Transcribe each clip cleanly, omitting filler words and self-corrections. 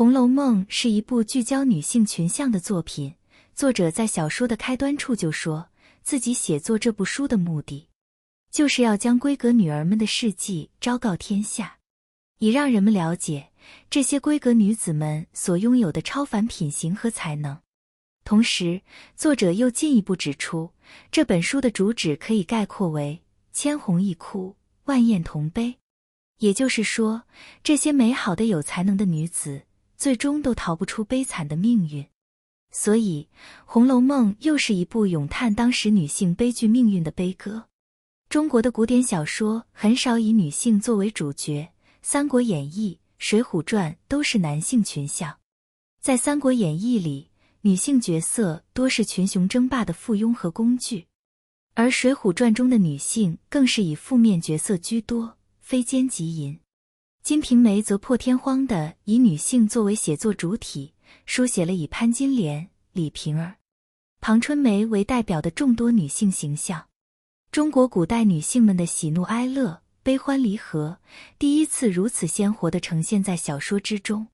红楼梦》是一部聚焦女性群像的作品，作者在小说的开端处就说，自己写作这部书的目的，就是要将闺阁女儿们的事迹昭告天下，以让人们了解这些闺阁女子们所拥有的超凡品行和才能。同时，作者又进一步指出，这本书的主旨可以概括为千红一哭，万艳同悲。也就是说，这些美好的有才能的女子，最终都逃不出悲惨的命运。所以，《红楼梦》又是一部咏叹当时女性悲剧命运的悲歌。中国的古典小说很少以女性作为主角，《三国演义》《水浒传》都是男性群像。在《三国演义》里，女性角色多是群雄争霸的附庸和工具，而《水浒传》中的女性更是以负面角色居多，非奸即淫。金瓶梅则破天荒地以女性作为写作主体，书写了以潘金莲、李瓶儿、庞春梅为代表的众多女性形象。中国古代女性们的喜怒哀乐、悲欢离合，第一次如此鲜活地呈现在小说之中。《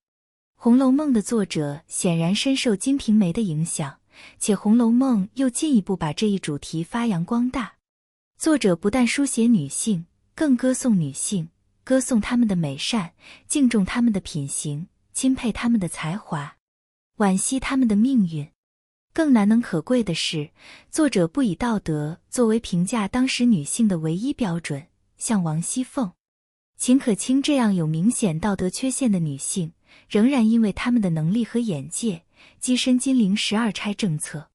红楼梦》的作者显然深受金瓶梅的影响，且《红楼梦》又进一步把这一主题发扬光大。作者不但书写女性，更歌颂女性，歌颂她们的美善，敬重她们的品行，钦佩她们的才华，惋惜她们的命运。更难能可贵的是，作者不以道德作为评价当时女性的唯一标准，像王熙凤、秦可卿这样有明显道德缺陷的女性，仍然因为她们的能力和眼界，跻身金陵12钗政策。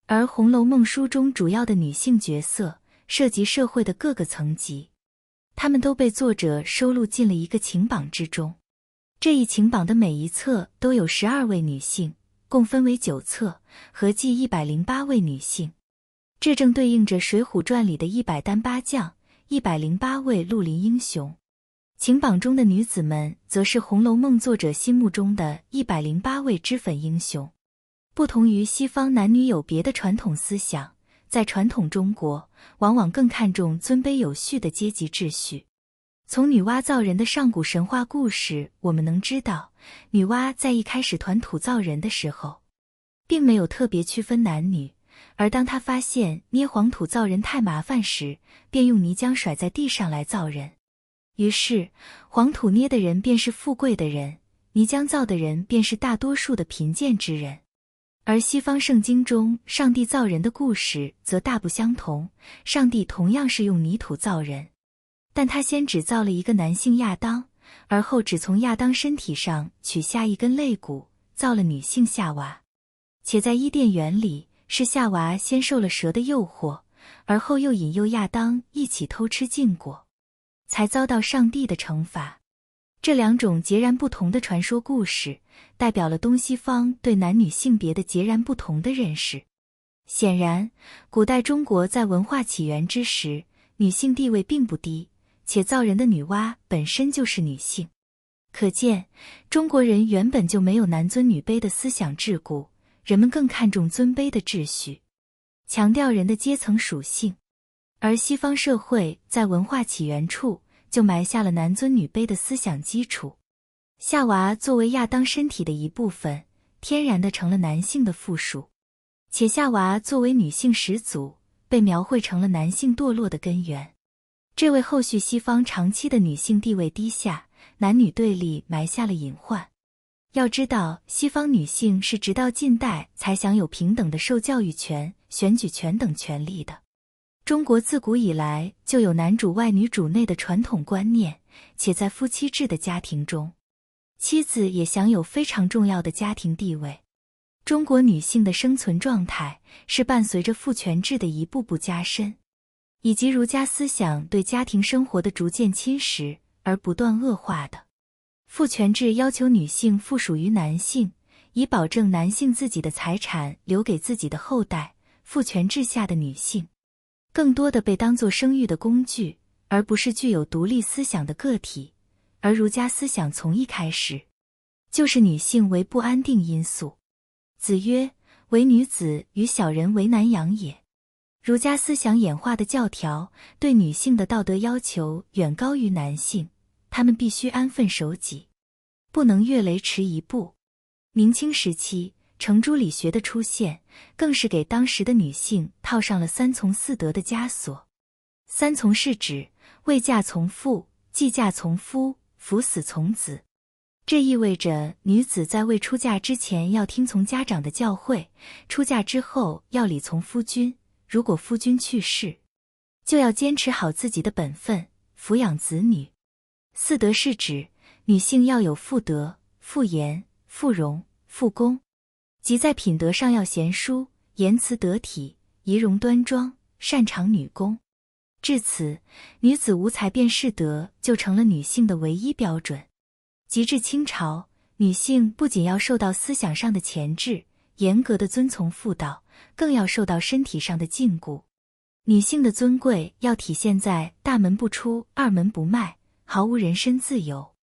而《红楼梦》书中主要的女性角色，涉及社会的各个层级，她们都被作者收录进了一个情榜之中。这一情榜的每一册都有12位女性，共分为9册，合计108位女性。这正对应着《水浒传》里的100单八将、108位绿林英雄。情榜中的女子们，则是《红楼梦》作者心目中的108位脂粉英雄。不同于西方男女有别的传统思想，在传统中国，往往更看重尊卑有序的阶级秩序。从女娲造人的上古神话故事，我们能知道，女娲在一开始团土造人的时候，并没有特别区分男女，而当她发现捏黄土造人太麻烦时，便用泥浆甩在地上来造人。于是，黄土捏的人便是富贵的人，泥浆造的人便是大多数的贫贱之人。而西方圣经中上帝造人的故事则大不相同，上帝同样是用泥土造人，但他先只造了一个男性亚当，而后只从亚当身体上取下一根肋骨，造了女性夏娃。且在伊甸园里，是夏娃先受了蛇的诱惑，而后又引诱亚当一起偷吃禁果，才遭到上帝的惩罚。这两种截然不同的传说故事，代表了东西方对男女性别的截然不同的认识。显然，古代中国在文化起源之时，女性地位并不低，且造人的女娲本身就是女性。可见，中国人原本就没有男尊女卑的思想桎梏，人们更看重尊卑的秩序，强调人的阶层属性。而西方社会在文化起源处，就埋下了男尊女卑的思想基础。夏娃作为亚当身体的一部分，天然地成了男性的附属，且夏娃作为女性始祖，被描绘成了男性堕落的根源。这为后续西方长期的女性地位低下、男女对立埋下了隐患。要知道，西方女性是直到近代才享有平等的受教育权、选举权等权利的。中国自古以来就有男主外女主内的传统观念，且在夫妻制的家庭中，妻子也享有非常重要的家庭地位。中国女性的生存状态是伴随着父权制的一步步加深，以及儒家思想对家庭生活的逐渐侵蚀而不断恶化的。父权制要求女性附属于男性，以保证男性自己的财产留给自己的后代。父权制下的女性更多的被当作生育的工具，而不是具有独立思想的个体。而儒家思想从一开始就是女性为不安定因素。子曰：唯女子与小人为难养也。儒家思想演化的教条对女性的道德要求远高于男性，她们必须安分守己，不能越雷池一步。明清时期，程朱理学的出现，更是给当时的女性套上了三从四德的枷锁。三从是指未嫁从父，既嫁从夫，夫死从子。这意味着女子在未出嫁之前要听从家长的教诲，出嫁之后要礼从夫君，如果夫君去世，就要坚持好自己的本分，抚养子女。四德是指女性要有妇德、妇言、妇容、妇功，即在品德上要贤淑、言辞得体、仪容端庄，擅长女工。至此，女子无才便是德就成了女性的唯一标准。及至清朝，女性不仅要受到思想上的钳制，严格的遵从妇道，更要受到身体上的禁锢。女性的尊贵要体现在大门不出，二门不迈，毫无人身自由。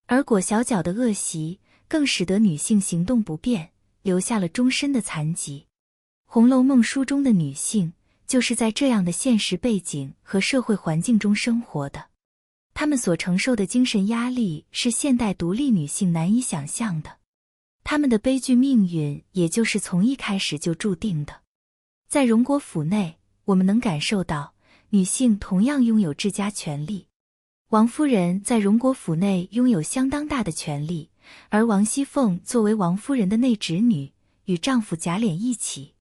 而裹小脚的恶习，更使得女性行动不便，留下了终身的残疾。《红楼梦》书中的女性，就是在这样的现实背景和社会环境中生活的。她们所承受的精神压力是现代独立女性难以想象的，她们的悲剧命运也就是从一开始就注定的。在荣国府内，我们能感受到女性同样拥有治家权利。王夫人在荣国府内拥有相当大的权利，而王熙凤作为王夫人的内侄女，与丈夫贾琏一起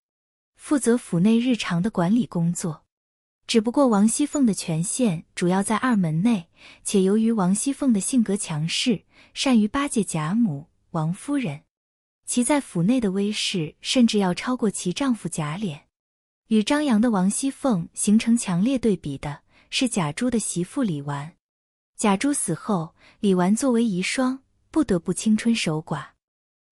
负责府内日常的管理工作。只不过王熙凤的权限主要在二门内，且由于王熙凤的性格强势，善于巴结贾母、王夫人，其在府内的威势甚至要超过其丈夫贾琏。与张扬的王熙凤形成强烈对比的是贾珠的媳妇李纨。贾珠死后，李纨作为遗孀，不得不青春守寡。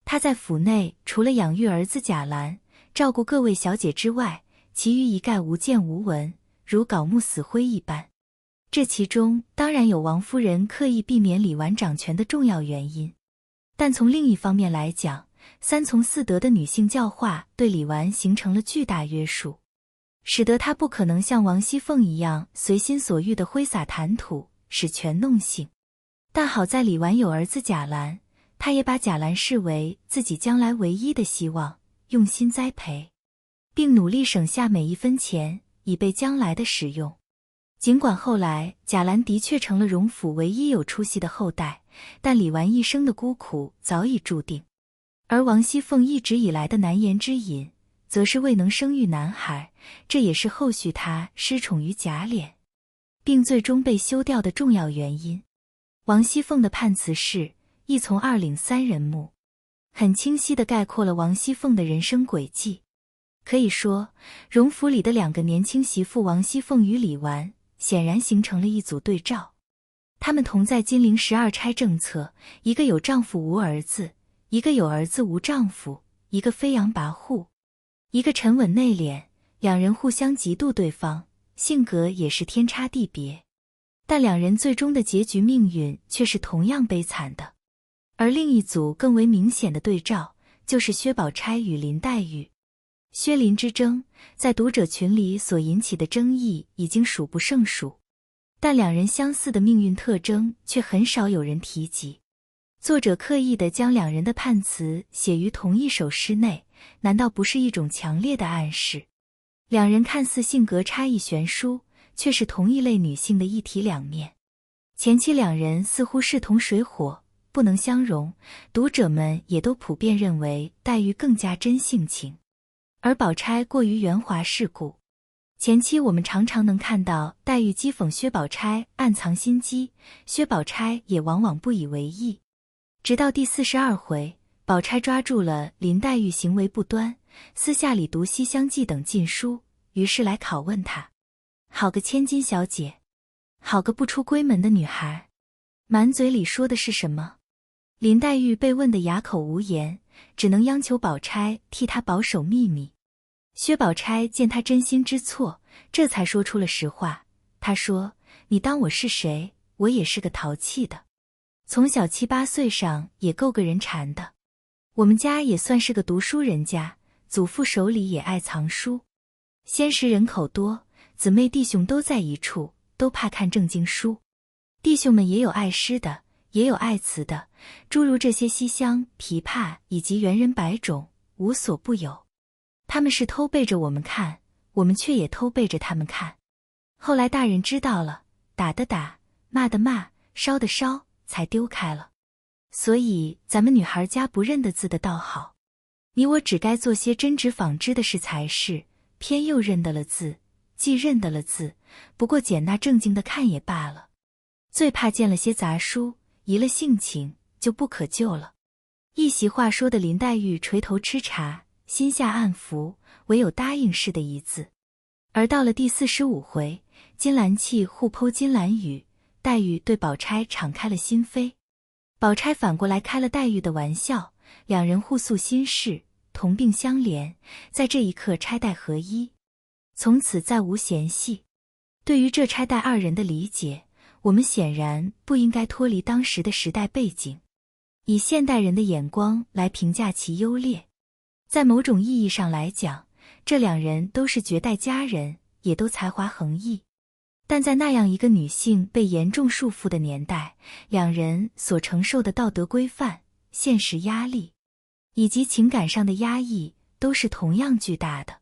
她在府内除了养育儿子贾兰，照顾各位小姐之外，其余一概无见无闻，如槁木死灰一般。这其中当然有王夫人刻意避免李纨掌权的重要原因，但从另一方面来讲，三从四德的女性教化对李纨形成了巨大约束，使得她不可能像王熙凤一样随心所欲地挥洒谈吐，使权弄性。但好在李纨有儿子贾兰，她也把贾兰视为自己将来唯一的希望，用心栽培，并努力省下每一分钱，以备将来的使用。尽管后来贾兰的确成了荣府唯一有出息的后代，但李纨一生的孤苦早已注定。而王熙凤一直以来的难言之隐，则是未能生育男孩，这也是后续她失宠于贾琏，并最终被休掉的重要原因。王熙凤的判词是一从二领三人目，很清晰地概括了王熙凤的人生轨迹。可以说，荣府里的两个年轻媳妇王熙凤与李纨显然形成了一组对照。她们同在金陵12钗政策，一个有丈夫无儿子，一个有儿子无丈夫，一个飞扬跋扈，一个沉稳内敛，两人互相嫉妒对方，性格也是天差地别。但两人最终的结局命运却是同样悲惨的。而另一组更为明显的对照，就是薛宝钗与林黛玉。薛林之争在读者群里所引起的争议已经数不胜数，但两人相似的命运特征却很少有人提及。作者刻意地将两人的判词写于同一首诗内，难道不是一种强烈的暗示？两人看似性格差异悬殊，却是同一类女性的一体两面。前期两人似乎势同水火，不能相容，读者们也都普遍认为黛玉更加真性情，而宝钗过于圆滑世故。前期我们常常能看到黛玉讥讽薛宝钗暗藏心机，薛宝钗也往往不以为意。直到第42回，宝钗抓住了林黛玉行为不端，私下里读《西厢记》等禁书，于是来拷问她：好个千金小姐，好个不出闺门的女孩，满嘴里说的是什么？林黛玉被问得哑口无言，只能央求宝钗替她保守秘密。薛宝钗见她真心知错，这才说出了实话。她说：你当我是谁？我也是个淘气的，从小7、8岁上也够个人馋的。我们家也算是个读书人家，祖父手里也爱藏书。先时人口多，姊妹弟兄都在一处，都怕看正经书。弟兄们也有爱诗的，也有爱词的，诸如这些西厢、琵琶以及猿人百种，无所不有。他们是偷背着我们看，我们却也偷背着他们看。后来大人知道了，打的打，骂的骂，烧的烧，才丢开了。所以咱们女孩家不认得字的倒好，你我只该做些真纸纺织的事才是，偏又认得了字，既认得了字，不过捡那正经的看也罢了。最怕见了些杂书，移了性情，就不可救了。一席话说的林黛玉垂头吃茶，心下暗服，唯有答应是的一字。而到了第45回，金兰契互剖金兰语，黛玉对宝钗敞开了心扉，宝钗反过来开了黛玉的玩笑，两人互诉心事，同病相怜，在这一刻钗黛合一，从此再无嫌隙。对于这钗黛二人的理解，我们显然不应该脱离当时的时代背景，以现代人的眼光来评价其优劣。在某种意义上来讲，这两人都是绝代佳人，也都才华横溢。但在那样一个女性被严重束缚的年代，两人所承受的道德规范、现实压力，以及情感上的压抑，都是同样巨大的。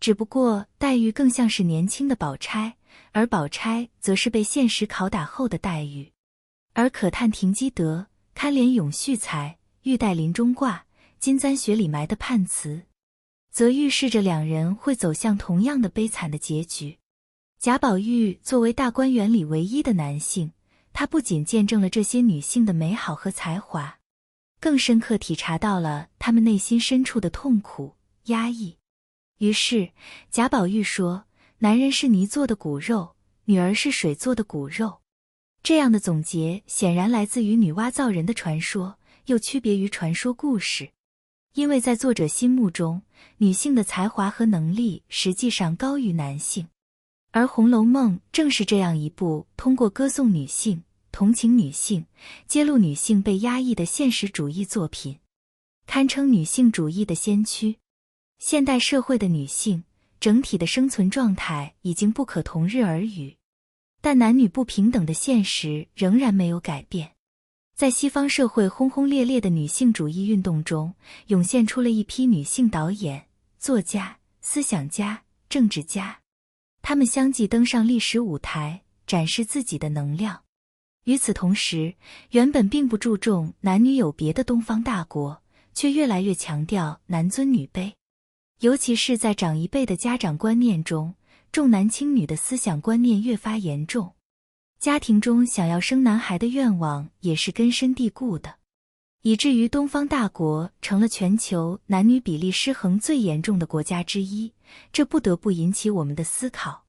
只不过黛玉更像是年轻的宝钗，而宝钗则是被现实拷打后的黛玉。而可叹停机德，堪怜咏絮才，玉带林中挂，金簪雪里埋的判词，则预示着两人会走向同样的悲惨的结局。贾宝玉作为大观园里唯一的男性，他不仅见证了这些女性的美好和才华，更深刻体察到了她们内心深处的痛苦、压抑。于是贾宝玉说，男人是泥做的骨肉，女儿是水做的骨肉。这样的总结显然来自于女娲造人的传说，又区别于传说故事。因为在作者心目中，女性的才华和能力实际上高于男性。而《红楼梦》正是这样一部通过歌颂女性、同情女性、揭露女性被压抑的现实主义作品，堪称女性主义的先驱。现代社会的女性整体的生存状态已经不可同日而语，但男女不平等的现实仍然没有改变。在西方社会轰轰烈烈的女性主义运动中，涌现出了一批女性导演、作家、思想家、政治家，她们相继登上历史舞台，展示自己的能量。与此同时，原本并不注重男女有别的东方大国，却越来越强调男尊女卑。尤其是在长一辈的家长观念中，重男轻女的思想观念越发严重，家庭中想要生男孩的愿望也是根深蒂固的，以至于东方大国成了全球男女比例失衡最严重的国家之一。这不得不引起我们的思考，